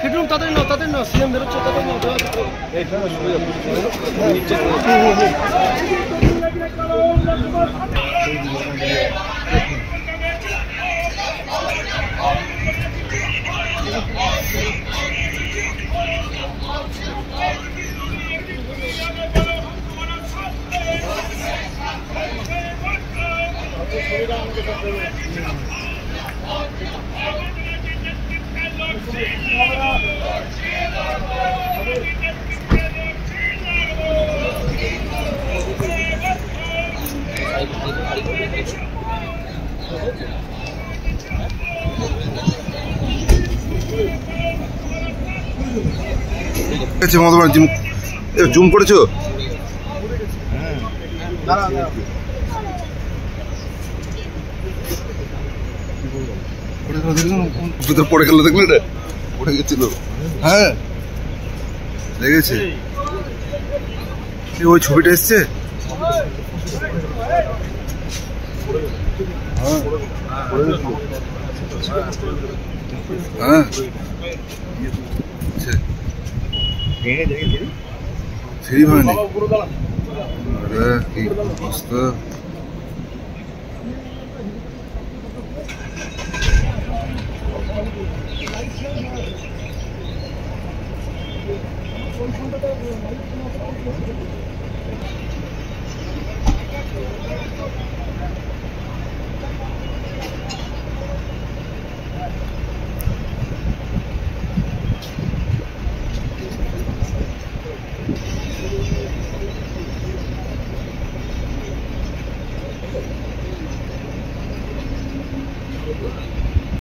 ফিটরুম তাদের নাও সিএম বেরোচ্ছে তাদের নাও জুম করেছো? পড়ে গেল দেখলে রে, পড়ে গেছিল। হ্যাঁ লেগেছে, ওই ছবিটা এসছে। হ্যাঁ ফ্রি হয়নি। কি অবস্থা।